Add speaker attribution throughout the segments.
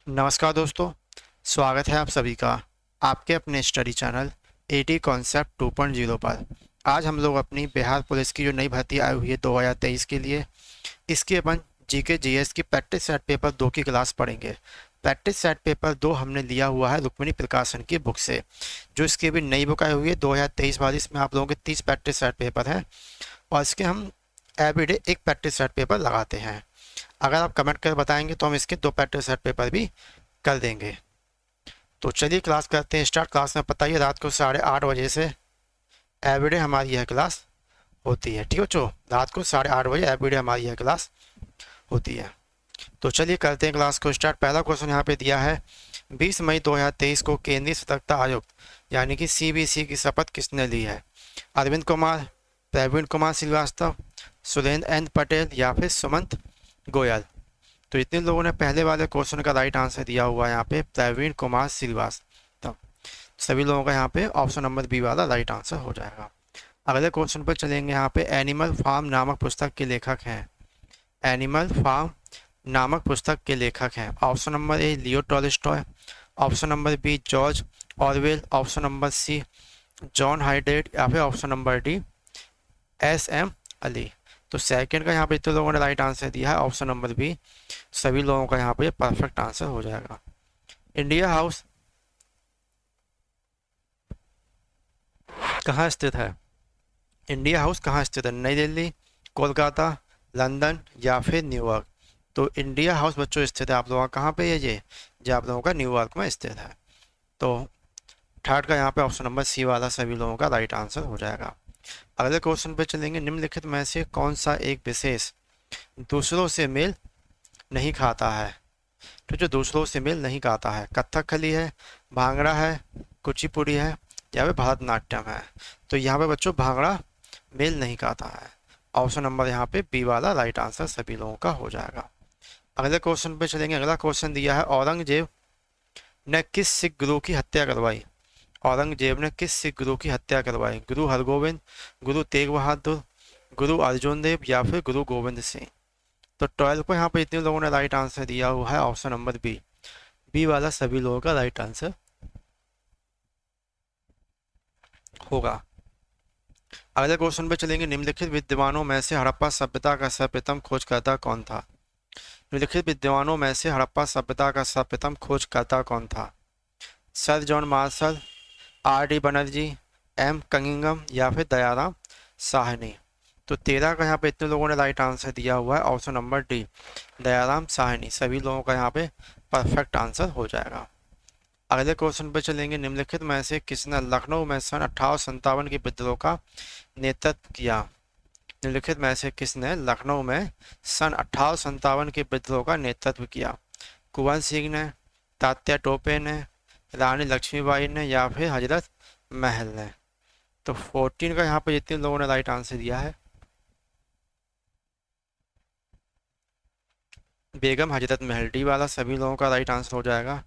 Speaker 1: नमस्कार दोस्तों, स्वागत है आप सभी का आपके अपने स्टडी चैनल एटी कॉन्सेप्ट 2.0 पर। आज हम लोग अपनी बिहार पुलिस की जो नई भर्ती आई हुई है 2023 के लिए, इसकी अपन जीके जीएस की प्रैक्टिस सेट पेपर 2 की क्लास पढ़ेंगे। प्रैक्टिस सेट पेपर 2 हमने लिया हुआ है रुक्मिणी प्रकाशन की बुक से, जो इसकी अभी नई बुक आई हुई है 2023 वाली। इसमें आप लोगों के 30 प्रैक्टिस सेट पेपर हैं और इसके हम एवरीडे एक प्रैक्टिस सेट पेपर लगाते हैं। अगर आप कमेंट कर बताएंगे तो हम इसके 2 प्रैक्टिस सेट पेपर भी कर देंगे। तो चलिए क्लास करते हैं स्टार्ट। क्लास में पता ही रात को 8:30 बजे से एवरीडे हमारी यह क्लास होती है। ठीक है बच्चों, रात को 8:30 बजे एवरीडे हमारी यह क्लास होती है। तो चलिए करते हैं क्लास को स्टार्ट। पहला क्वेश्चन यहाँ पे दिया है, 20 मई 2023 को केंद्रीय सतर्कता आयोग यानी कि सीबीसी की शपथ किसने ली है? अरविंद कुमार, प्रवीण कुमार श्रीवास्तव, सुरेंद्र एन पटेल या फिर सुमंत गोयल। तो इतने लोगों ने पहले वाले क्वेश्चन का राइट आंसर दिया हुआ है यहाँ पे प्रवीण कुमार श्रीवास्तव। सभी लोगों का यहाँ पे ऑप्शन नंबर बी वाला राइट आंसर हो जाएगा। अगले क्वेश्चन पर चलेंगे। यहाँ पे एनिमल फार्म नामक पुस्तक के लेखक हैं। एनिमल फार्म नामक पुस्तक के लेखक हैं। Option number A Leo Tolstoy, option number B George Orwell, option number C John हाइडेड या फिर option number D S M. Ali. तो सेकंड का यहाँ पे इतने लोगों ने राइट आंसर दिया है, ऑप्शन नंबर बी। सभी लोगों का यहाँ पे परफेक्ट आंसर हो जाएगा। इंडिया हाउस कहाँ स्थित है? इंडिया हाउस कहाँ स्थित है? नई दिल्ली, कोलकाता, लंदन या फिर न्यूयॉर्क। तो इंडिया हाउस बच्चों स्थित है आप लोगों का कहाँ पे है? ये जो आप लोगों का न्यूयॉर्क में स्थित है। तो थर्ड का यहाँ पे ऑप्शन नंबर सी वाला सभी लोगों का राइट आंसर हो जाएगा। अगले क्वेश्चन पे चलेंगे। निम्नलिखित में से कौन सा एक विशेष दूसरों से मेल नहीं खाता है? तो जो दूसरों से मेल नहीं खाता है, कथकली है, भांगड़ा है, कुचिपुड़ी है या फिर भरतनाट्यम है। तो यहाँ पे बच्चों भांगड़ा मेल नहीं खाता है। ऑप्शन नंबर यहाँ पे बी वाला राइट आंसर सभी लोगों का हो जाएगा। अगले क्वेश्चन पे चलेंगे। अगला क्वेश्चन दिया है, औरंगजेब ने किस सिख गुरु की हत्या करवाई? औरंगजेब ने किस सिख गुरु की हत्या करवाई? गुरु हरगोविंद, गुरु तेग बहादुर, गुरु अर्जुन देव या फिर गुरु गोविंद सिंह। तो 12 को यहाँ पे इतने लोगों ने राइट आंसर दिया हुआ है, ऑप्शन नंबर बी। बी वाला सभी लोगों का राइट आंसर होगा। अगले क्वेश्चन पे चलेंगे। निम्नलिखित विद्वानों में से हड़प्पा सभ्यता का सर्वप्रथम खोजकर्ता कौन था? निम्नलिखित विद्वानों में से हड़प्पा सभ्यता का सर्वप्रथम खोजकर्ता कौन था? Sir John Marshall, R D. Banerjee, M Cunningham या फिर दयाराम साहनी। तो 13 का यहाँ पे इतने लोगों ने राइट आंसर दिया हुआ है, option number D Dayaram Sahni. सभी लोगों का यहाँ पे परफेक्ट आंसर हो जाएगा। अगले क्वेश्चन पे चलेंगे। निम्नलिखित में से किसने लखनऊ में सन 1857 के विद्रोह का नेतृत्व किया? निम्नलिखित में से किसने लखनऊ में सन 1857 के विद्रोह का नेतृत्व किया? कुंवर सिंह ने, तात्या टोपे ने, रानी लक्ष्मीबाई ने या फिर हजरत महल ने। तो 14 का यहाँ पे जितने लोगों ने राइट आंसर दिया है, बेगम हजरत महल। डी वाला सभी लोगों का राइट आंसर हो जाएगा।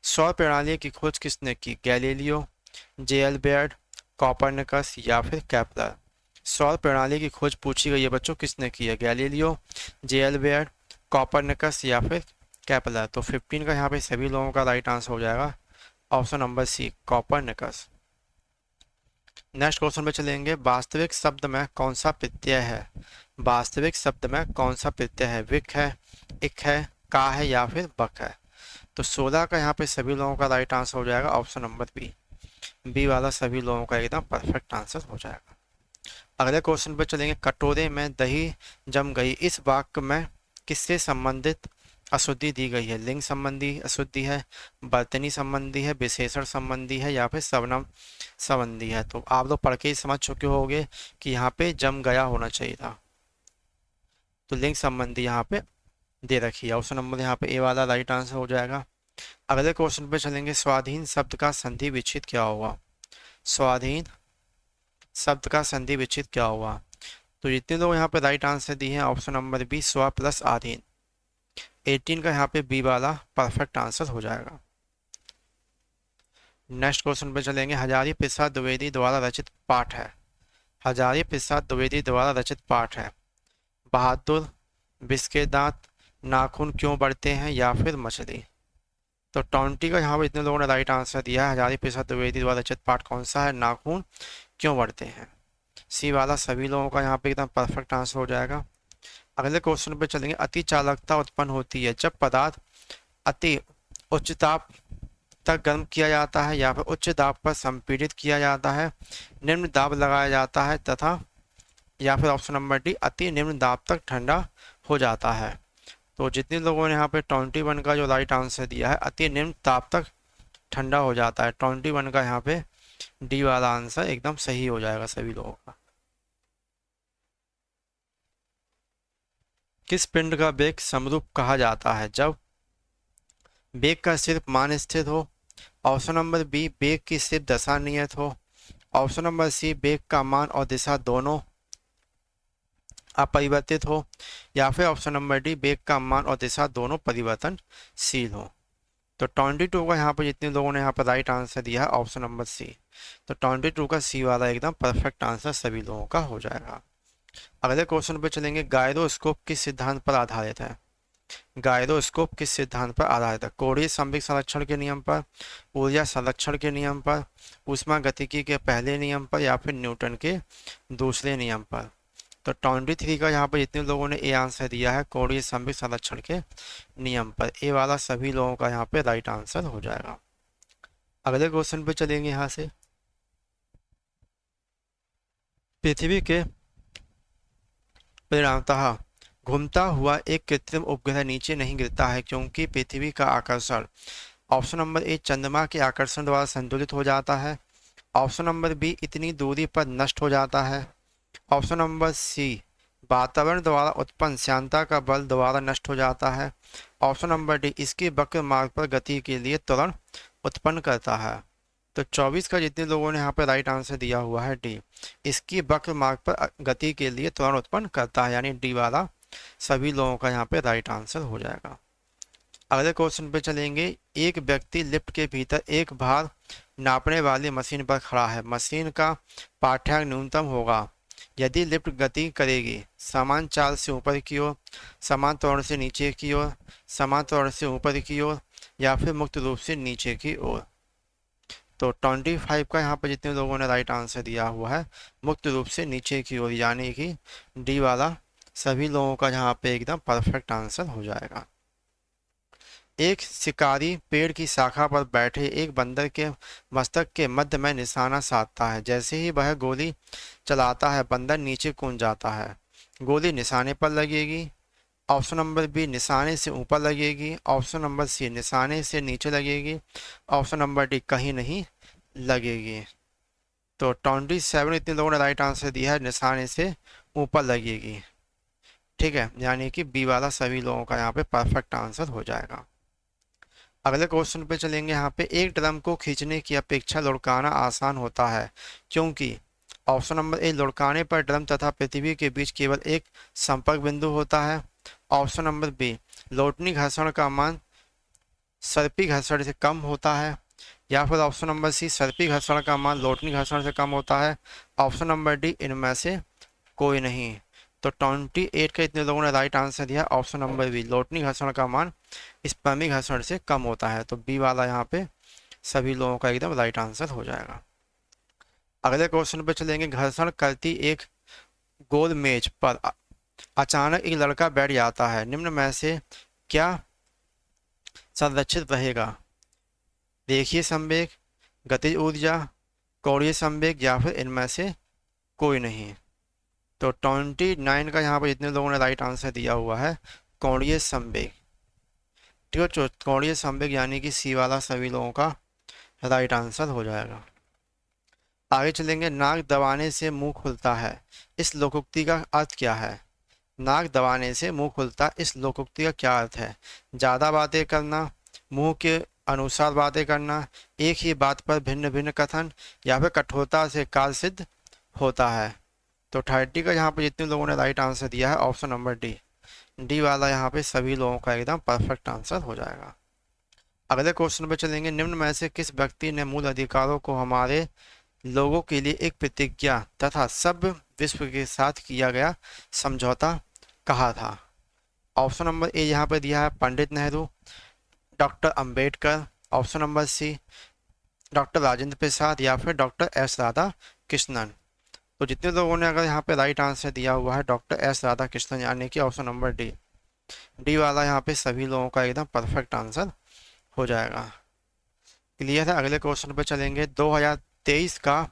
Speaker 1: सौर प्रणाली की खोज किसने की? गैलीलियो, जे.एल. बेयर्ड, कॉपरनिकस या फिर केपलर। सौर प्रणाली की खोज पूछी गई है बच्चों, किसने की है? गैलीलियो, जे.एल. बेयर्ड, कॉपरनिकस या फिर केपलर। तो 15 का यहाँ पे सभी लोगों का राइट आंसर हो जाएगा, option number C Copernicus. Next question पे चलेंगे। वास्तविक शब्द में कौन सा प्रत्यय है? वास्तविक शब्द में कौन सा प्रत्यय है? विक है, इक है, का है या फिर बक है। तो 16 का यहाँ पे सभी लोगों का राइट आंसर हो जाएगा, ऑप्शन नंबर बी। बी वाला सभी लोगों का एकदम परफेक्ट आंसर हो जाएगा। अगले क्वेश्चन पे चलेंगे। कटोरे में दही जम गई, इस वाक्य में किससे संबंधित अशुद्धि दी गई है? लिंग संबंधी अशुद्धि है, वर्तनी संबंधी है, विशेषण संबंधी है या फिर सर्वनाम संबंधी है। तो आप लोग पढ़ के ही समझ चुके होंगे कि यहाँ पे जम गया होना चाहिए था। तो लिंग संबंधी यहाँ पे दे रखी है, ऑप्शन नंबर यहाँ पे ए वाला राइट आंसर हो जाएगा। अगले क्वेश्चन पे चलेंगे। स्वाधीन शब्द का संधि विच्छेद क्या हुआ? स्वाधीन शब्द का संधि विच्छेद क्या हुआ? तो जितने लोग यहाँ पे राइट आंसर दिए हैं, ऑप्शन नंबर बी स्व प्लस आधीन। 18 का यहाँ पे बी वाला परफेक्ट आंसर हो जाएगा। नेक्स्ट क्वेश्चन पे चलेंगे। हजारी प्रसाद द्विवेदी द्वारा रचित पाठ है। हजारी प्रसाद द्विवेदी द्वारा रचित पाठ है। बहादुर, बिस्के दांत, नाखून क्यों बढ़ते हैं या फिर मछली। तो 20 का यहाँ पर इतने लोगों ने राइट आंसर दिया है। हजारी प्रसाद द्विवेदी द्वारा रचित पाठ कौन सा है? नाखून क्यों बढ़ते हैं। सी वाला सभी लोगों का यहाँ पे एकदम परफेक्ट आंसर हो जाएगा। अगले क्वेश्चन पे चलेंगे। अति चालकता उत्पन्न होती है जब पदार्थ अति उच्च ताप तक गर्म किया जाता है या फिर उच्च दाब पर संपीड़ित किया जाता है, निम्न दाब लगाया जाता है तथा या फिर ऑप्शन नंबर डी अति निम्न दाब तक ठंडा हो जाता है। तो जितने लोगों ने यहाँ पे 21 का जो राइट आंसर दिया है अति निम्न ताप तक ठंडा हो जाता है, 21 का यहाँ पे डी वाला आंसर एकदम सही हो जाएगा सभी लोगों का। किस पिंड का वेग समरूप कहा जाता है? जब वेग का सिर्फ मान स्थिर हो, ऑप्शन नंबर बी वेग की सिर्फ दशा नियत हो, ऑप्शन नंबर सी वेग का मान और दिशा दोनों अपरिवर्तित हो, या फिर ऑप्शन नंबर डी वेग का मान और दिशा दोनों परिवर्तनशील हो। तो 22 का यहाँ पर जितने लोगों ने यहाँ पर राइट आंसर दिया है ऑप्शन नंबर सी, तो 22 का सी वाला एकदम परफेक्ट आंसर सभी लोगों का हो जाएगा। अगले क्वेश्चन पे चलेंगे। गायरोस्कोप किस सिद्धांत पर आधारित है? गायरोस्कोप किस सिद्धांत पर आधारित है? कोणीय संवेग संरक्षण के नियम पर, ऊर्जा संरक्षण के नियम पर, ऊष्मा गतिकी के पहले नियम पर, या फिर न्यूटन के दूसरे नियम पर। तो 23 का यहाँ पर जितने लोगों ने ए आंसर दिया है कोणीय संवेग संरक्षण के नियम पर, ए वाला सभी लोगों का यहाँ पे राइट आंसर हो जाएगा। अगले क्वेश्चन पे चलेंगे। यहाँ से पृथ्वी के परिणामतः घूमता हुआ एक कृत्रिम उपग्रह नीचे नहीं गिरता है क्योंकि पृथ्वी का आकर्षण, ऑप्शन नंबर ए चंद्रमा के आकर्षण द्वारा संतुलित हो जाता है, ऑप्शन नंबर बी इतनी दूरी पर नष्ट हो जाता है, ऑप्शन नंबर सी वातावरण द्वारा उत्पन्न श्यानता का बल द्वारा नष्ट हो जाता है, ऑप्शन नंबर डी इसकी वक्र मार्ग पर गति के लिए त्वरण उत्पन्न करता है। तो 24 का जितने लोगों ने यहाँ पर राइट आंसर दिया हुआ है डी, इसकी वक्र मार्ग पर गति के लिए त्वरण उत्पन्न करता है, यानी डी वाला सभी लोगों का यहाँ पे राइट आंसर हो जाएगा। अगले क्वेश्चन पे चलेंगे। एक व्यक्ति लिफ्ट के भीतर एक भार नापने वाली मशीन पर खड़ा है। मशीन का पाठ्यांक न्यूनतम होगा यदि लिफ्ट गति करेगी समान चाल से ऊपर की ओर, समान त्वरण से नीचे की ओर, समान त्वरण से ऊपर की ओर, या फिर मुक्त रूप से नीचे की ओर। तो 25 का यहाँ पर जितने लोगों ने राइट आंसर दिया हुआ है मुक्त रूप से नीचे की ओर, यानी कि डी वाला सभी लोगों का यहाँ पे एकदम परफेक्ट आंसर हो जाएगा। एक शिकारी पेड़ की शाखा पर बैठे एक बंदर के मस्तक के मध्य में निशाना साधता है। जैसे ही वह गोली चलाता है बंदर नीचे कूद जाता है। गोली निशाने पर लगेगी, ऑप्शन नंबर बी निशाने से ऊपर लगेगी, ऑप्शन नंबर सी निशाने से नीचे लगेगी, ऑप्शन नंबर डी कहीं नहीं लगेगी। तो 27 इतने लोगों ने राइट आंसर दिया है निशाने से ऊपर लगेगी, ठीक है, यानी कि बी वाला सभी लोगों का यहाँ पे परफेक्ट आंसर हो जाएगा। अगले क्वेश्चन पे चलेंगे। यहाँ पे एक ड्रम को खींचने की अपेक्षा लुढ़काना आसान होता है क्योंकि, ऑप्शन नंबर ए लुढ़काने पर ड्रम तथा पृथ्वी के बीच केवल एक संपर्क बिंदु होता है, ऑप्शन नंबर बी लोटनी घर्षण का मान सर्पी घर्षण से कम होता है, या फिर ऑप्शन नंबर सी सर्पी घर्षण का मान लोटनी घर्षण से कम होता है, ऑप्शन नंबर डी इनमें से कोई नहीं। तो 28 का इतने लोगों ने राइट आंसर दिया ऑप्शन नंबर बी लोटनी घर्षण का मान स्पर्मी घर्षण से कम होता है। तो बी वाला यहाँ पे सभी लोगों का एकदम राइट आंसर हो जाएगा। अगले क्वेश्चन पे चलेंगे। घर्षण करती एक गोल मेज पर अचानक एक लड़का बैठ जाता है, निम्न में से क्या संरक्षित रहेगा? रेखीय संवेग, गतिज ऊर्जा, कोणीय संवेग, या फिर इनमें से कोई नहीं। तो 29 का यहाँ पर जितने लोगों ने राइट आंसर दिया हुआ है कोणीय संवेग, ठीक है, कोणीय संवेग यानी कि सी वाला सभी लोगों का राइट आंसर हो जाएगा। आगे चलेंगे। नाक दबाने से मुंह खुलता है, इस लोकोक्ति का अर्थ क्या है? नाक दबाने से मुंह खुलता, इस लोकोक्ति का क्या अर्थ है? ज़्यादा बातें करना, मुंह के अनुसार बातें करना, एक ही बात पर भिन्न भिन्न कथन, या फिर कठोरता से कार्य सिद्ध होता है। तो 30 का यहाँ पे जितने लोगों ने राइट आंसर दिया है ऑप्शन नंबर डी, डी वाला यहाँ पे सभी लोगों का एकदम परफेक्ट आंसर हो जाएगा। अगले क्वेश्चन पे चलेंगे। निम्न में से किस व्यक्ति ने मूल अधिकारों को हमारे लोगों के लिए एक प्रतिज्ञा तथा सब विश्व के साथ किया गया समझौता कहा था? ऑप्शन नंबर ए यहाँ पे दिया है Pandit Nehru, doctor Ambedkar, option number C doctor Rajendra Prasad, या फिर डॉक्टर एस राधा कृष्णन। तो जितने लोगों ने अगर यहाँ पे राइट आंसर दिया हुआ है डॉक्टर एस राधा कृष्णन, यानी कि ऑप्शन नंबर डी, डी वाला यहाँ पे सभी लोगों का एकदम परफेक्ट आंसर हो जाएगा। क्लियर है। अगले क्वेश्चन पे चलेंगे। 2023 का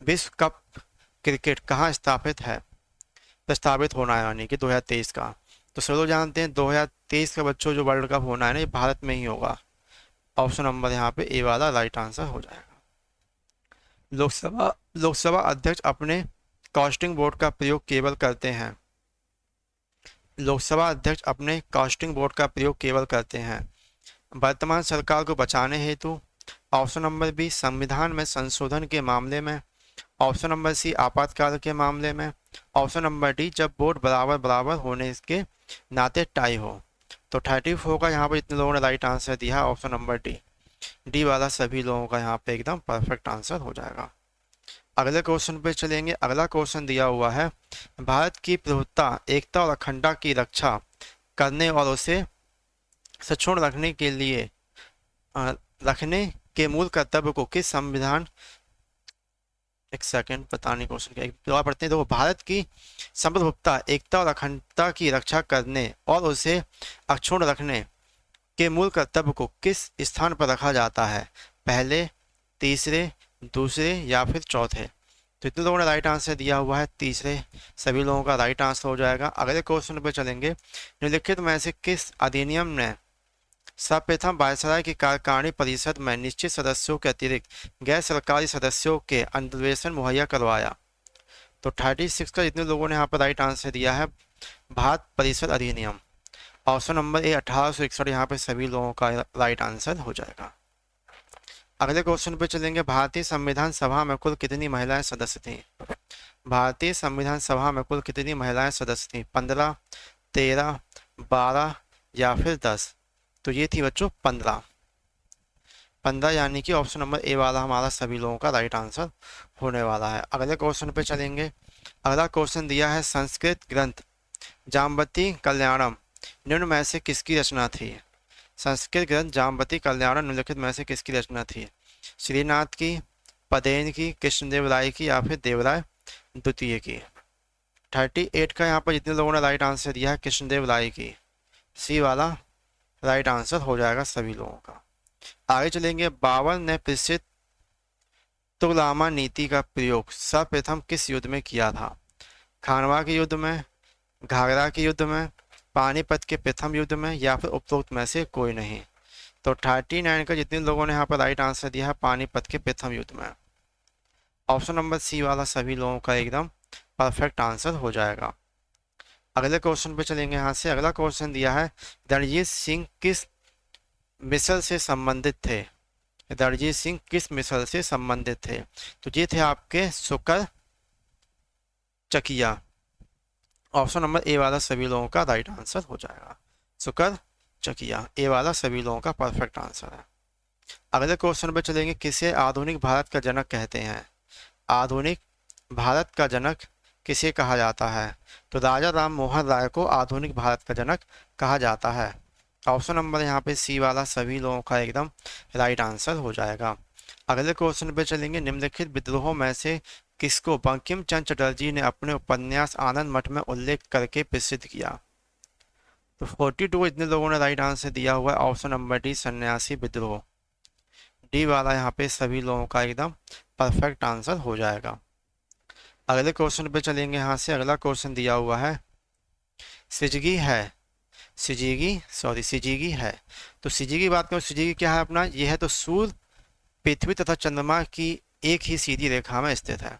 Speaker 1: विश्व कप क्रिकेट कहाँ स्थापित है, प्रस्तावित होना है, यानी कि 2023 का। तो सब लोग जानते हैं 2023 का बच्चों जो वर्ल्ड कप होना है ना, ये भारत में ही होगा। ऑप्शन नंबर यहाँ पे ए वाला राइट आंसर हो जाएगा। लोकसभा अध्यक्ष अपने कास्टिंग वोट का प्रयोग केवल करते हैं। लोकसभा अध्यक्ष अपने कास्टिंग वोट का प्रयोग केवल करते हैं वर्तमान सरकार को बचाने हेतु, ऑप्शन नंबर बी संविधान में संशोधन के मामले में, ऑप्शन नंबर सी आपातकाल के मामले में, ऑप्शन नंबर डी जब वोट बराबर बराबर होने के नाते टाई हो। तो 34 का यहाँ पर जितने लोगों ने राइट आंसर दिया ऑप्शन नंबर डी, डी वाला सभी लोगों का यहाँ पे एकदम परफेक्ट आंसर हो जाएगा। अगले क्वेश्चन पे चलेंगे। अगला क्वेश्चन दिया हुआ है, भारत की प्रभुत्ता, एकता और अखंडता की रक्षा करने और उसे सक्षुण रखने के लिए रखने के मूल कर्तव्य को किस संविधान, एक सेकंड पता नहीं क्वेश्चन क्या, दोबारा पढ़ते हैं। देखो, भारत की संप्रभुता, एकता और अखंडता की रक्षा करने और उसे अक्षुण्ण रखने के मूल कर्तव्य को किस स्थान पर रखा जाता है, पहले, तीसरे, दूसरे या फिर चौथे। तो इतने लोगों ने राइट आंसर दिया हुआ है तीसरे, सभी लोगों का राइट आंसर हो जाएगा। अगले क्वेश्चन पर चलेंगे। निम्नलिखित में से किस अधिनियम ने सर्वप्रथम वायसराय की कार्यकारिणी परिषद में निश्चित सदस्यों के अतिरिक्त गैर सरकारी सदस्यों के अंतर्वेशन मुहैया करवाया। तो 36 का जितने लोगों ने यहाँ पर राइट आंसर दिया है भारत परिषद अधिनियम, ऑप्शन नंबर ए 1861, यहाँ पे सभी लोगों का राइट आंसर हो जाएगा। अगले क्वेश्चन पे चलेंगे। भारतीय संविधान सभा में कुल कितनी महिलाएं सदस्य थी। भारतीय संविधान सभा में कुल कितनी महिलाएं सदस्य थी, 15, 13, 12 या फिर 10। तो ये थी बच्चों 15, यानी कि ऑप्शन नंबर ए वाला हमारा सभी लोगों का राइट आंसर होने वाला है। अगले क्वेश्चन पे चलेंगे। अगला क्वेश्चन दिया है, संस्कृत ग्रंथ जाम्बती कल्याणम निम्न में से किसकी रचना थी। संस्कृत ग्रंथ जाम्बती कल्याणम निम्नलिखित में से किसकी रचना थी, श्रीनाथ की, पदेन की, कृष्णदेव राय की या फिर देवराय द्वितीय की। 38 का यहाँ पर जितने लोगों ने राइट आंसर दिया है कृष्णदेव राय की, सी वाला राइट आंसर हो जाएगा सभी लोगों का। आगे चलेंगे। बाबर ने प्रसिद्ध तुगलमा नीति का प्रयोग सर्वप्रथम किस युद्ध में किया था, खानवा के युद्ध में, घाघरा के युद्ध में, पानीपत के प्रथम युद्ध में या फिर उपरोक्त में से कोई नहीं। तो 39 का जितने लोगों ने यहाँ पर राइट आंसर दिया है पानीपत के प्रथम युद्ध में, ऑप्शन नंबर सी वाला सभी लोगों का एकदम परफेक्ट आंसर हो जाएगा। अगले क्वेश्चन पे चलेंगे। यहाँ से अगला क्वेश्चन दिया है, रणजीत सिंह किस मिसल से संबंधित थे। रणजीत सिंह किस मिसल से संबंधित थे। तो ये थे आपके शुक्र चकिया, ऑप्शन नंबर ए वाला सभी लोगों का राइट आंसर हो जाएगा। शुक्र चकिया ए वाला सभी लोगों का परफेक्ट आंसर है। अगले क्वेश्चन पे चलेंगे। किसे आधुनिक भारत का जनक कहते हैं। आधुनिक भारत का जनक किसे कहा जाता है। तो राजा राम मोहन राय को आधुनिक भारत का जनक कहा जाता है। ऑप्शन नंबर यहाँ पे सी वाला सभी लोगों का एकदम राइट आंसर हो जाएगा। अगले क्वेश्चन पे चलेंगे। निम्नलिखित विद्रोहों में से किसको बंकिम चंद्र चटर्जी ने अपने उपन्यास आनंद मठ में उल्लेख करके प्रसिद्ध किया। तो 42 इतने लोगों ने राइट आंसर दिया हुआ है ऑप्शन नंबर डी सन्यासी विद्रोह, डी वाला यहाँ पे सभी लोगों का एकदम परफेक्ट आंसर हो जाएगा। अगले क्वेश्चन पे चलेंगे। यहाँ से अगला क्वेश्चन दिया हुआ है, सिजगी है, सिजिगी है। तो सिजिगी की बात करें, सिजिगी क्या है अपना, यह है तो सूर्य, पृथ्वी तथा चंद्रमा की एक ही सीधी रेखा में स्थित है।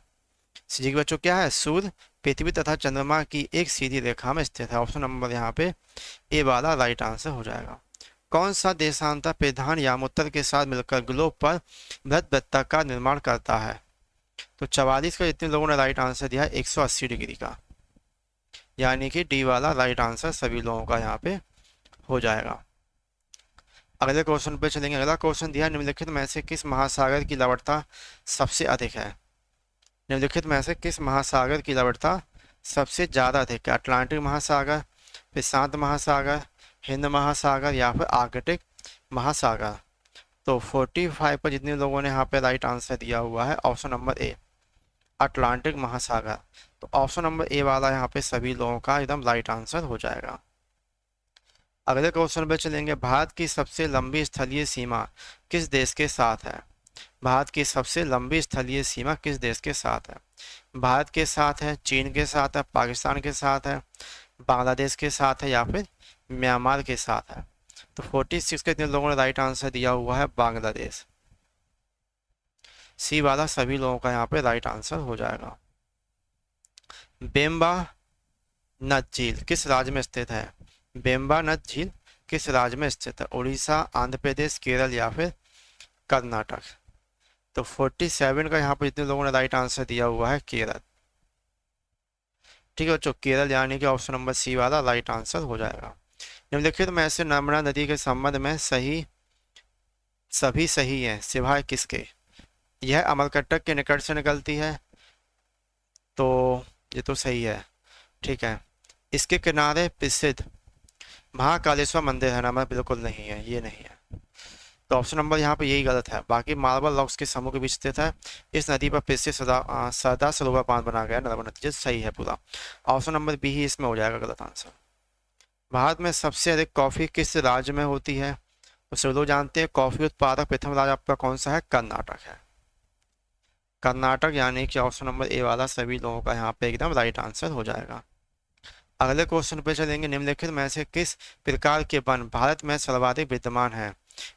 Speaker 1: सिजिगी बच्चों क्या है, सूर्य, पृथ्वी तथा चंद्रमा की एक सीधी रेखा में स्थित है। ऑप्शन नंबर यहाँ पे ए वाला राइट आंसर हो जाएगा। कौन सा देशांतर प्रधान यामोत्तर के साथ मिलकर ग्लोब पर वृत्त का निर्माण करता है। तो 44 का जितने लोगों ने राइट आंसर दिया है 180 डिग्री का, यानी कि डी वाला राइट आंसर सभी लोगों का यहाँ पे हो जाएगा। अगले क्वेश्चन पे चलेंगे। अगला क्वेश्चन दिया, निम्नलिखित में से किस महासागर की लवणता सबसे अधिक है। निम्नलिखित में से किस महासागर की लवणता सबसे ज़्यादा अधिक है। अटलांटिक महासागर, प्रशांत महासागर, हिंद महासागर या फिर आर्कटिक महासागर। तो 45 पर जितने लोगों ने यहाँ पे राइट आंसर दिया हुआ है ऑप्शन नंबर ए, अटलांटिक महासागर। तो ऑप्शन नंबर ए वाला यहाँ पे सभी लोगों का एकदम राइट आंसर हो जाएगा। अगले क्वेश्चन पे चलेंगे, भारत की सबसे लंबी स्थलीय सीमा किस देश के साथ है? भारत की सबसे लंबी स्थलीय सीमा किस देश के साथ है? भारत के साथ है, चीन के साथ है, पाकिस्तान के साथ है, बांग्लादेश के साथ है या फिर म्यांमार के साथ है? तो 46 के इतने लोगों ने राइट आंसर दिया हुआ है बांग्लादेश। सी वाला सभी लोगों का यहाँ पे राइट आंसर हो जाएगा। बेम्बा नद झील किस राज्य में स्थित है? बेम्बा नद झील किस राज्य में स्थित है? उड़ीसा, आंध्र प्रदेश, केरल या फिर कर्नाटक? तो 47 का यहाँ पर जितने लोगों ने राइट आंसर दिया हुआ है केरल। ठीक है बच्चों, केरल यानी कि ऑप्शन नंबर सी वाला राइट आंसर हो जाएगा। निम्नलिखित में से नर्मदा नदी के संबंध में सभी सही है सिवाय किसके? यह अमरकंटक के निकट से निकलती है, तो ये तो सही है। ठीक है, इसके किनारे प्रसिद्ध महाकालेश्वर मंदिर है ना? मैं बिल्कुल नहीं है, ये नहीं है। तो ऑप्शन नंबर यहाँ पे यही गलत है। बाकी मार्बल रॉक्स के समूह के बीच स्थित है। इस नदी पर प्रसिद्ध सरदार सरोवर बांध बना गया नर्मदा नदी, सही है पूरा। ऑप्शन नंबर बी ही इसमें हो जाएगा गलत आंसर। भारत में सबसे अधिक कॉफी किस राज्य में होती है? तो सब लोग जानते हैं कॉफी उत्पादक प्रथम राज्य आपका कौन सा है? कर्नाटक है। कर्नाटक यानी कि ऑप्शन नंबर ए वाला सभी लोगों का यहाँ पे एकदम राइट आंसर हो जाएगा। अगले क्वेश्चन पे चलेंगे, निम्नलिखित में से किस प्रकार के वन भारत में सर्वाधिक विद्यमान है?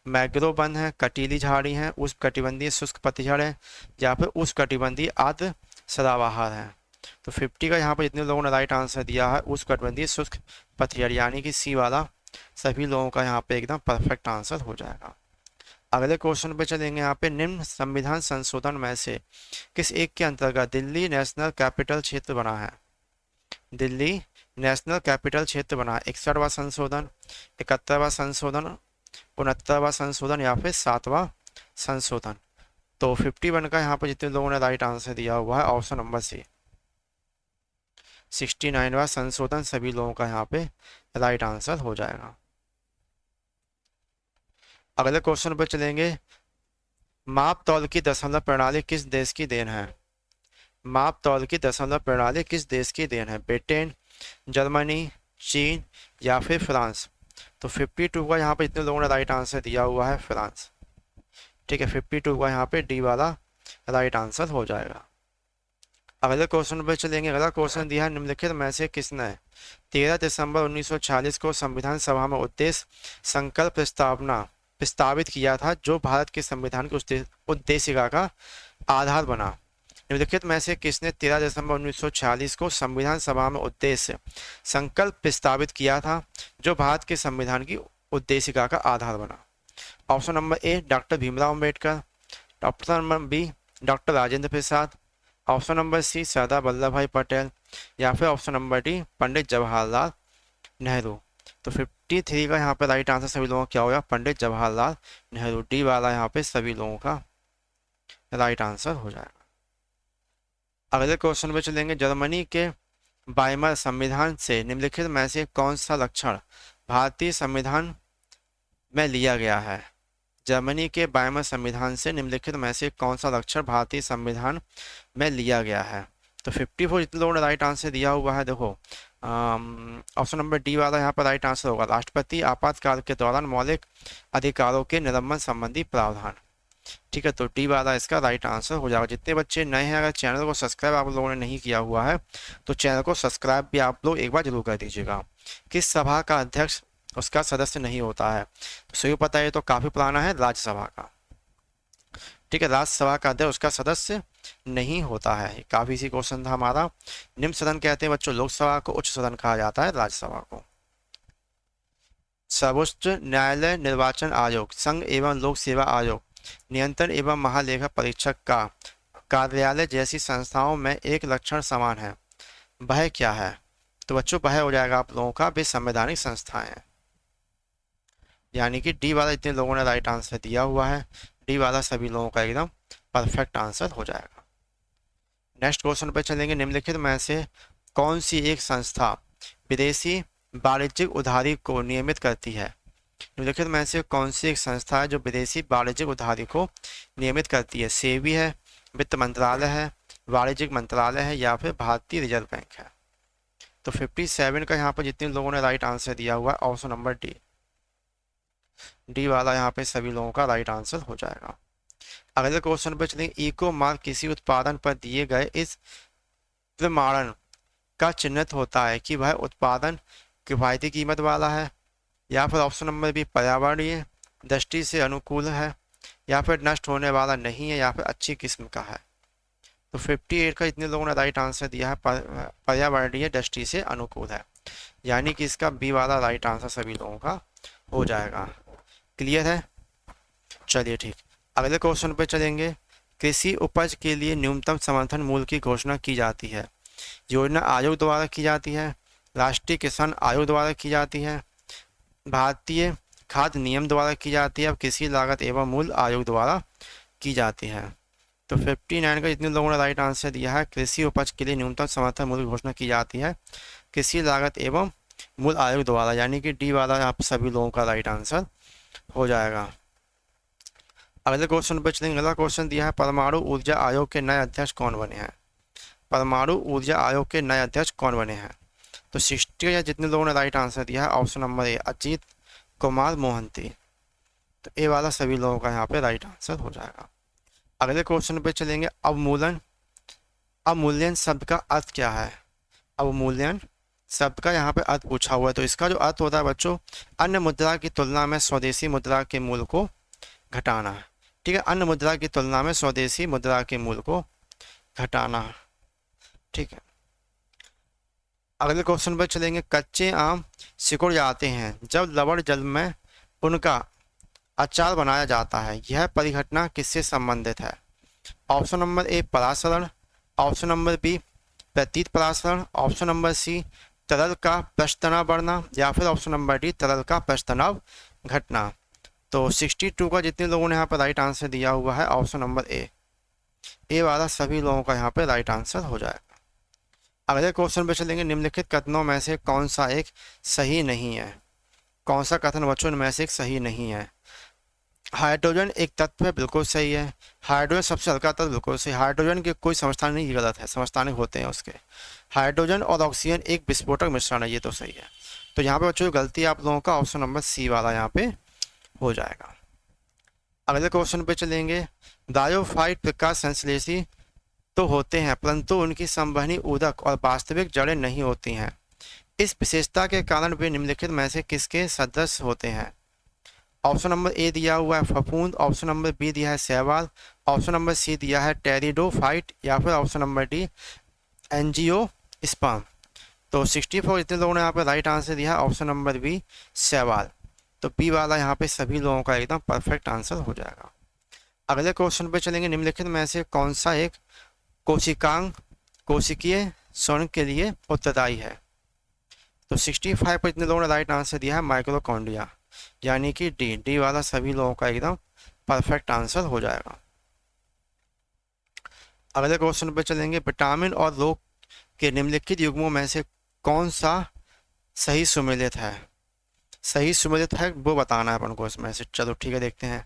Speaker 1: मैंग्रोव वन है, कटीली झाड़ी है, उष्णकटिबंधीय शुष्क पतझड़ है या फिर उष्णकटिबंधीय आर्द्र सदाबहार है? तो 50 का यहाँ पर जितने लोगों ने राइट आंसर दिया है उष्णकटिबंधीय शुष्क पतझड़ यानी कि सी वाला सभी लोगों का यहाँ पे एकदम परफेक्ट आंसर हो जाएगा। अगले क्वेश्चन पे चलेंगे, यहाँ पे निम्न संविधान संशोधन में से किस एक के अंतर्गत दिल्ली नेशनल कैपिटल क्षेत्र बना है? दिल्ली नेशनल कैपिटल क्षेत्र बना है। 61वां संशोधन, 71वां संशोधन, 69वां संशोधन या फिर 7वां संशोधन? तो 51 का यहाँ पर जितने लोगों ने राइट आंसर दिया हुआ है ऑप्शन नंबर सी, 69वां संशोधन सभी लोगों का यहाँ पे राइट आंसर हो जाएगा। अगले क्वेश्चन पर चलेंगे, माप तौल की दशमलव प्रणाली किस देश की देन है? माप तौल की दशमलव प्रणाली किस देश की देन है? ब्रिटेन, जर्मनी, चीन या फिर फ्रांस? तो 52 का यहाँ पे इतने लोगों ने राइट आंसर दिया हुआ है फ्रांस। ठीक है, 52 का यहाँ पे डी वाला राइट आंसर हो जाएगा। अगले क्वेश्चन पे चलेंगे। अगला क्वेश्चन दिया है, निम्नलिखित में से किसने 13 दिसंबर 1946 को संविधान सभा में उद्देश्य संकल्प प्रस्तावित किया था जो भारत के संविधान की उद्देशिका का आधार बना? निम्नलिखित में से किसने 13 दिसंबर 1946 को संविधान सभा में उद्देश्य संकल्प प्रस्तावित किया था जो भारत के संविधान की उद्देशिका का आधार बना? Option number A doctor Bhimrao Ambedkar, option number B doctor Rajendra Prasad, option number C Sardar Vallabh Bhai Patel या फिर option number D Pandit Jawaharlal Nehru? तो 53 का यहाँ पे राइट आंसर सभी लोगों का क्या होगा? पंडित जवाहरलाल नेहरू। डी वाला यहाँ पे सभी लोगों का राइट आंसर हो जाएगा। अगले क्वेश्चन पे चलेंगे, जर्मनी के वाइमर संविधान से निम्नलिखित में से कौन सा लक्षण भारतीय संविधान में लिया गया है? जर्मनी के वाइमर संविधान से निम्नलिखित में से कौन सा लक्षण भारतीय संविधान में लिया गया है? तो 54 जितने लोगों ने राइट आंसर दिया हुआ है, देखो ऑप्शन नंबर डी वाला यहाँ पर राइट आंसर होगा, राष्ट्रपति आपातकाल के दौरान मौलिक अधिकारों के निलंबन संबंधी प्रावधान। ठीक है, तो डी वाला इसका राइट आंसर हो जाएगा। जितने बच्चे नए हैं, अगर चैनल को सब्सक्राइब आप लोगों ने नहीं किया हुआ है तो चैनल को सब्सक्राइब भी आप लोग एक बार जरूर कर दीजिएगा। किस सभा का अध्यक्ष उसका सदस्य नहीं होता है? तो सही पता है, तो काफी पुराना है, राज्यसभा का। ठीक है, राज्यसभा का अध्यक्ष उसका सदस्य नहीं होता है। काफी इसी क्वेश्चन था हमारा। निम्न सदन कहते हैं बच्चों लोकसभा को, उच्च सदन कहा जाता है राज्यसभा को। सर्वोच्च न्यायालय, निर्वाचन आयोग, संघ एवं लोक सेवा आयोग, नियंत्रण एवं महालेखा परीक्षक का कार्यालय जैसी संस्थाओं में एक लक्षण समान है, वह क्या है? तो बच्चों वह हो जाएगा आप लोगों का वे संवैधानिक संस्थाएं हैं। यानी कि डी वाला इतने लोगों ने राइट आंसर दिया हुआ है, डी वाला सभी लोगों का एकदम परफेक्ट आंसर हो जाएगा। नेक्स्ट क्वेश्चन पे चलेंगे, निम्नलिखित में से कौन सी एक संस्था विदेशी वाणिज्यिक उधारी को नियमित करती है? निम्नलिखित में से कौन सी एक संस्था है जो विदेशी वाणिज्यिक उधारी को नियमित करती है? सेबी है, वित्त मंत्रालय है, वाणिज्यिक मंत्रालय है, या फिर भारतीय रिजर्व बैंक है। तो 57 का यहाँ पर जितने लोगों ने राइट आंसर दिया हुआ है ऑप्शन नंबर डी, डी वाला यहाँ पे सभी लोगों का राइट आंसर हो जाएगा। अगले क्वेश्चन पे चलेंगे। इको मार्क किसी उत्पादन पर दिए गए इस प्रमाणन का चिन्हित होता है कि वह उत्पादन किफायती कीमत वाला है, या फिर ऑप्शन नंबर बी पर्यावरणीय दृष्टि से अनुकूल है, या फिर नष्ट होने वाला नहीं है, या फिर अच्छी किस्म का है। तो 58 का इतने लोगों ने राइट आंसर दिया है पर्यावरणीय दृष्टि से अनुकूल है, यानी कि इसका बी वाला राइट आंसर सभी लोगों का हो जाएगा। क्लियर है? चलिए ठीक, अगले क्वेश्चन पे चलेंगे। कृषि उपज के लिए न्यूनतम समर्थन मूल्य की घोषणा की जाती है। योजना आयोग द्वारा की जाती है, राष्ट्रीय किसान आयोग द्वारा की जाती है, भारतीय खाद्य नियम द्वारा की जाती है, अब कृषि लागत एवं मूल्य आयोग द्वारा की जाती है। तो 59 का जितने लोगों ने राइट आंसर दिया है कृषि उपज के लिए न्यूनतम समर्थन मूल्य की घोषणा की जाती है कृषि लागत एवं मूल्य आयोग द्वारा, यानी कि डी वाला आप सभी लोगों का राइट आंसर हो जाएगा। अगले क्वेश्चन पर चलेंगे। अगला क्वेश्चन दिया है परमाणु ऊर्जा आयोग के नए अध्यक्ष कौन बने हैं? परमाणु ऊर्जा आयोग के नए अध्यक्ष कौन बने हैं? तो 60 या जितने लोगों ने राइट आंसर दिया है ऑप्शन नंबर ए अजीत कुमार मोहंती। तो ए वाला सभी लोगों का यहाँ पे राइट आंसर हो जाएगा। अगले क्वेश्चन पे चलेंगे। अवमूल्यन, अवमूल्यन शब्द का अर्थ क्या है? अवमूल्यन शब्द का यहाँ पे अर्थ पूछा हुआ है, तो इसका जो अर्थ होता है बच्चों, अन्य मुद्रा की तुलना में स्वदेशी मुद्रा के मूल्य को घटाना। ठीक है, अन्य मुद्रा की तुलना में स्वदेशी मुद्रा के मूल्य को घटाना। ठीक है, अगले क्वेश्चन पर चलेंगे। कच्चे आम सिकुड़ जाते हैं जब लवण जल में उनका अचार बनाया जाता है, यह परिघटना किससे संबंधित है? ऑप्शन नंबर ए परासरण, ऑप्शन नंबर बी प्रतीत परासरण, ऑप्शन नंबर सी तरल का पृष्ठतनाव बढ़ना, या फिर ऑप्शन नंबर डी तरल का पृष्ठतनाव घटना। तो 62 का जितने लोगों ने यहाँ पर राइट आंसर दिया हुआ है ऑप्शन नंबर ए वाला सभी लोगों का यहाँ पे राइट आंसर हो जाएगा। अगले क्वेश्चन पे चलेंगे। निम्नलिखित कथनों में से कौन सा एक सही नहीं है? कौन सा कथन बच्चों में से एक सही नहीं है? हाइड्रोजन एक तत्व है, बिल्कुल सही है। हाइड्रोजन सबसे हल्का तत्व, बिल्कुल सही। हाइड्रोजन के कोई समस्थानिक नहीं, गलत है, समस्थानिक होते हैं उसके। हाइड्रोजन और ऑक्सीजन एक विस्फोटक मिश्रण है, ये तो सही है। तो यहाँ पे बच्चों गलती आप लोगों का ऑप्शन नंबर सी वाला यहाँ पे हो जाएगा। अगले क्वेश्चन पे चलेंगे। ब्रायोफाइट प्रकाश संश्लेषी तो होते हैं, परंतु उनकी संवहनी ऊतक और वास्तविक जड़ें नहीं होती हैं। इस विशेषता के कारण वे निम्नलिखित में से किसके सदस्य होते हैं? ऑप्शन नंबर ए दिया हुआ है फफूंद, ऑप्शन नंबर बी दिया है शैवाल, ऑप्शन नंबर सी दिया है टेरिडोफाइट, या फिर ऑप्शन नंबर डी एंजियोस्पर्म। तो 64 इतने लोगों ने यहाँ पे राइट आंसर दिया है ऑप्शन नंबर बी शैवाल। तो बी वाला यहाँ पे सभी लोगों का एकदम परफेक्ट आंसर हो जाएगा। अगले क्वेश्चन पे चलेंगे। निम्नलिखित में से कौन सा एक कोशिकांग कोशिकीय स्वर्ण के लिए उत्तरदायी है? तो 65 पर इतने लोगों ने राइट आंसर दिया है माइक्रोकॉन्ड्रिया, यानी कि डी वाला सभी लोगों का एकदम परफेक्ट आंसर हो जाएगा। अगले क्वेश्चन पे चलेंगे। विटामिन और रोग के निम्नलिखित युग्मों में से कौन सा सही सुमेलित है? सही सुमेलित है वो बताना है अपन को इसमें से। चलो ठीक है, देखते हैं।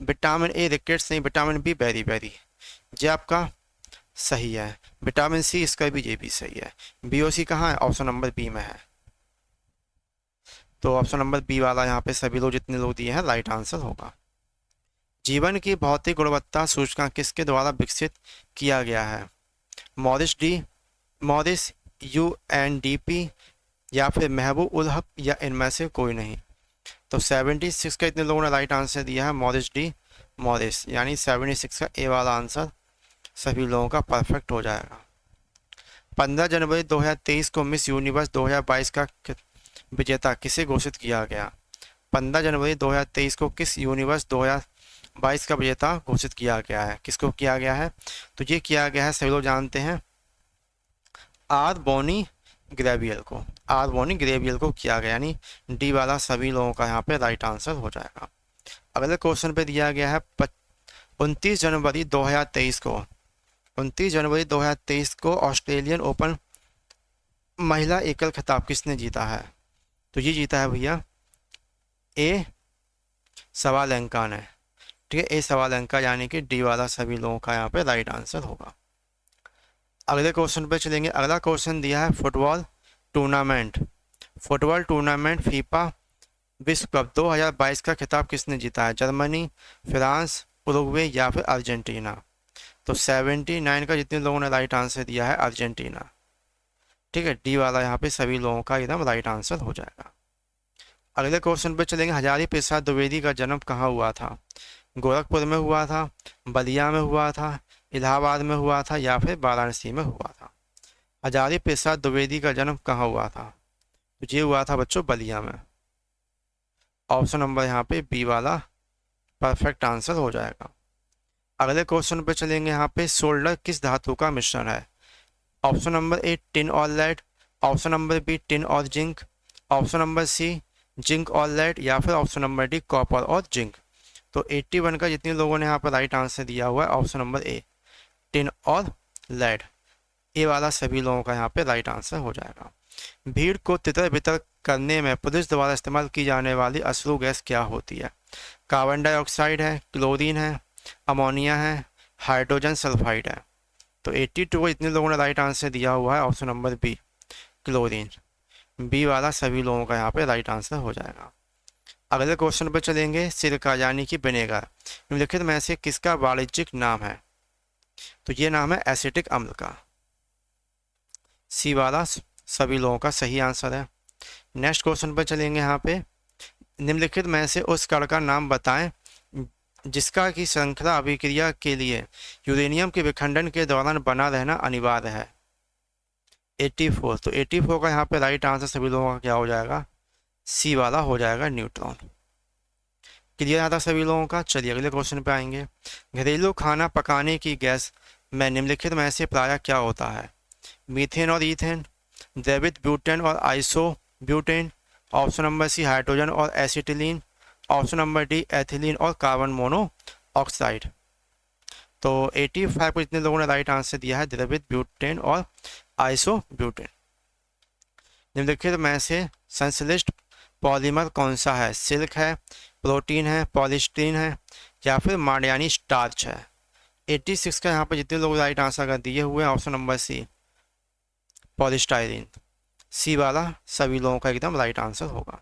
Speaker 1: विटामिन ए रिकेट्स नहीं, विटामिन बी बेरी बेरी, ये आपका सही है। विटामिन सी इसका भी, ये भी सही है। बीओसी कहाँ है? ऑप्शन नंबर बी में है। तो ऑप्शन नंबर बी वाला यहाँ पे सभी लोग जितने लोग दिए हैं राइट आंसर होगा। जीवन की भौतिक गुणवत्ता सूचकांक किसके द्वारा विकसित किया गया है? मॉरिस यूएनडीपी, या फिर महबूब उल हक, या इनमें से कोई नहीं। तो 76 का इतने लोगों ने राइट आंसर दिया है मॉरिस, यानी 76 का ए वाला आंसर सभी लोगों का परफेक्ट हो जाएगा। 15 जनवरी 2023 को मिस यूनिवर्स 2022 का विजेता किसे घोषित किया गया? 15 जनवरी 2023 को किस यूनिवर्स 2022 का विजेता घोषित किया गया है? किसको किया गया है? तो ये किया गया है, सभी लोग जानते हैं, आर बॉनी ग्रेवियल को। आर बॉनी ग्रेवियल को किया गया, यानी डी वाला सभी लोगों का यहाँ पे राइट आंसर हो जाएगा। अगले क्वेश्चन पे दिया गया है 29 जनवरी 2023 को 29 जनवरी 2023 को ऑस्ट्रेलियन ओपन महिला एकल खिताब किसने जीता है? तो ये जीता है भैया ए सवालंकन है। ठीक है, ए सवालंका यानी कि डी वाला सभी लोगों का यहाँ पे राइट आंसर होगा। अगले क्वेश्चन पे चलेंगे। अगला क्वेश्चन दिया है football tournament. Football tournament FIFA विश्व कप 2022 का खिताब किसने जीता है? जर्मनी, फ्रांस, उरुग्वे या फिर अर्जेंटीना। तो 79 का जितने लोगों ने राइट आंसर दिया है अर्जेंटीना। ठीक है, डी वाला यहाँ पे सभी लोगों का एकदम राइट आंसर हो जाएगा। अगले क्वेश्चन पे चलेंगे। हजारी प्रसाद द्विवेदी का जन्म कहाँ हुआ था? गोरखपुर में हुआ था, बलिया में हुआ था, इलाहाबाद में हुआ था या फिर वाराणसी में हुआ था। हजारी प्रसाद द्विवेदी का जन्म कहाँ हुआ था? तो ये हुआ था बच्चों बलिया में। ऑप्शन नंबर यहाँ पे बी वाला परफेक्ट आंसर हो जाएगा। अगले क्वेश्चन पे चलेंगे। यहाँ पे सोल्डर किस धातु का मिश्रण है? ऑप्शन नंबर ए टिन और lead, option number B tin और zinc, option number C zinc और लेड या फिर ऑप्शन नंबर डी कॉपर और जिंक। तो 81 का जितने लोगों ने यहाँ पर राइट आंसर दिया हुआ है ऑप्शन नंबर ए टिन और लेड, ए वाला सभी लोगों का यहाँ पे राइट आंसर हो जाएगा। भीड़ को तितर बितर करने में पुलिस द्वारा इस्तेमाल की जाने वाली अश्रु गैस क्या होती है? कार्बन डाइऑक्साइड है, क्लोरीन है, अमोनिया है, हाइड्रोजन सल्फाइड है। तो 82 को इतने लोगों ने राइट आंसर दिया हुआ है option number B chlorine, B वाला सभी लोगों का यहाँ पे राइट आंसर हो जाएगा। अगले क्वेश्चन पर चलेंगे। सिरका यानी कि विनेगर निम्नलिखित में से किसका वाणिज्यिक नाम है? तो ये नाम है एसिटिक अम्ल का, सी वाला सभी लोगों का सही आंसर है। नेक्स्ट क्वेश्चन पर चलेंगे। यहाँ पे निम्नलिखित में से उस कण का नाम बताएं जिसका की श्रृंखला अभिक्रिया के लिए यूरेनियम के विखंडन के दौरान बना रहना अनिवार्य है। 84, तो 84 का यहाँ पे राइट आंसर सभी लोगों का क्या हो जाएगा? सी वाला हो जाएगा न्यूट्रॉन। क्लियर आता सभी लोगों का। चलिए अगले क्वेश्चन पे आएंगे। घरेलू खाना पकाने की गैस में निम्नलिखित में से प्रायः क्या होता है? मीथेन और ईथेन, द्रवित ब्यूटेन और isobutane, option number C hydrogen और acetylene, option number D ethylene और कार्बन मोनोऑक्साइड। तो 85 को इतने लोगों ने राइट आंसर दिया है द्रवित ब्यूटेन और आइसो ब्यूटेन। निम्नलिखित में से संश्लिष्ट पॉलीमर कौन सा है? सिल्क है, प्रोटीन है, पॉलिस्टीरीन है या फिर मांड्यानी स्टार्च है। 86 का यहाँ पर जितने लोग राइट आंसर दिए हुए हैं ऑप्शन नंबर सी पॉलिस्टाइरीन, सी वाला सभी लोगों का एकदम राइट आंसर होगा।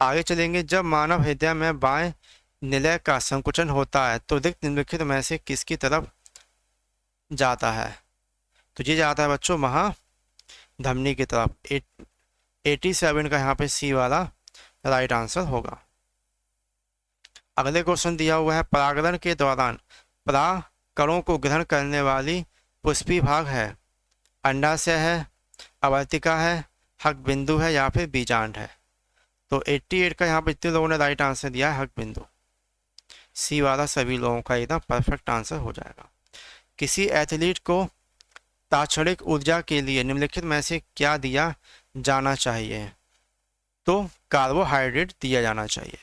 Speaker 1: आगे चलेंगे। जब मानव हृदय में बाएं निलय का संकुचन होता है तो रिक्त निम्नलिखित में से किसकी तरफ जाता है? तो ये जाता है बच्चों महाधमनी की तरफ। 87 का यहाँ पे सी वाला राइट आंसर होगा। अगले क्वेश्चन दिया हुआ है। परागण के दौरान परागकणों को ग्रहण करने वाली पुष्पी भाग है? अंडाशय है, अवर्तिका है, हक बिंदु है या फिर बीजांड है। तो 88 का यहाँ पे इतने लोगों ने राइट आंसर दिया है हक बिंदु, सी वाला सभी लोगों का एकदम परफेक्ट आंसर हो जाएगा। किसी एथलीट को तात्क्षणिक ऊर्जा के लिए निम्नलिखित में से क्या दिया जाना चाहिए? तो कार्बोहाइड्रेट दिया जाना चाहिए,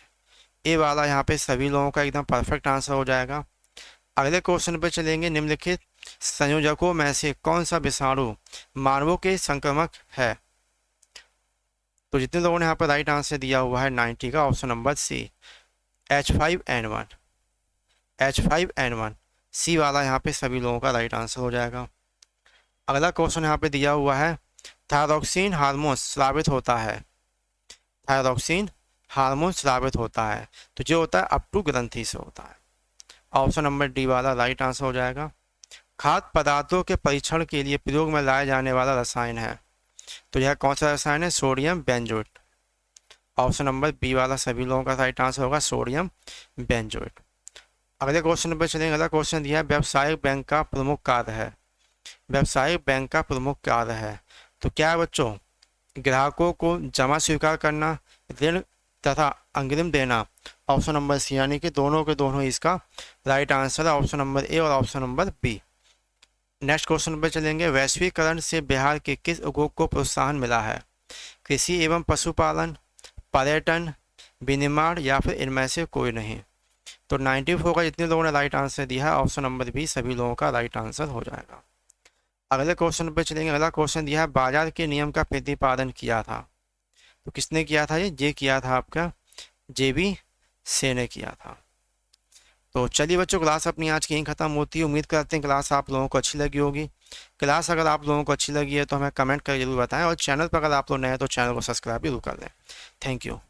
Speaker 1: ए वाला यहाँ पे सभी लोगों का एकदम परफेक्ट आंसर हो जाएगा। अगले क्वेश्चन पे चलेंगे। निम्नलिखित संयोजकों में से कौन सा विषाणु मानवों के संक्रमक है? तो जितने लोगों ने यहाँ पर राइट आंसर दिया हुआ है 90 का ऑप्शन नंबर सी H5N1, H5N1 सी वाला यहाँ पे सभी लोगों का राइट आंसर हो जाएगा। अगला क्वेश्चन यहाँ पे दिया हुआ है। थायरॉक्सिन हार्मोन स्रावित होता है? थायरॉक्सिन हार्मोन स्रावित होता है तो जो होता है अपटू ग्रंथि से होता है, ऑप्शन नंबर डी वाला राइट आंसर हो जाएगा। खाद्य पदार्थों के परीक्षण के लिए प्रयोग में लाया जाने वाला रसायन है? तो यह कौन सा रसायन है? Sodium benzoate, option number B वाला सभी लोगों का राइट आंसर होगा सोडियम बेंजोएट। अगले क्वेश्चन पर चलेंगे। अगला क्वेश्चन दिया है व्यावसायिक बैंक का प्रमुख कार्य है? व्यावसायिक बैंक का प्रमुख कार्य है तो क्या है बच्चों? ग्राहकों को जमा स्वीकार करना, ऋण तथा अग्रिम देना, ऑप्शन नंबर सी यानी कि दोनों के दोनों इसका राइट आंसर है, ऑप्शन नंबर ए और option number B. Next question पर चलेंगे। वैश्वीकरण से बिहार के किस उद्योग को प्रोत्साहन मिला है? कृषि एवं पशुपालन, पर्यटन, विनिर्माण या फिर इनमें से कोई नहीं। तो 94 का जितने लोगों ने राइट आंसर दिया है ऑप्शन नंबर बी सभी लोगों का राइट आंसर हो जाएगा। अगले क्वेश्चन पर चलेंगे। अगला क्वेश्चन दिया है बाजार के नियम का प्रतिपादन किया था? तो किसने किया था? ये किया था आपका JB से ने किया था। तो चलिए बच्चों, क्लास अपनी आज की यहीं ख़त्म होती है। उम्मीद करते हैं क्लास आप लोगों को अच्छी लगी होगी। क्लास अगर आप लोगों को अच्छी लगी है तो हमें कमेंट करके जरूर बताएं, और चैनल पर अगर आप लोग नए हैं तो चैनल को सब्सक्राइब जरूर कर लें। Thank you.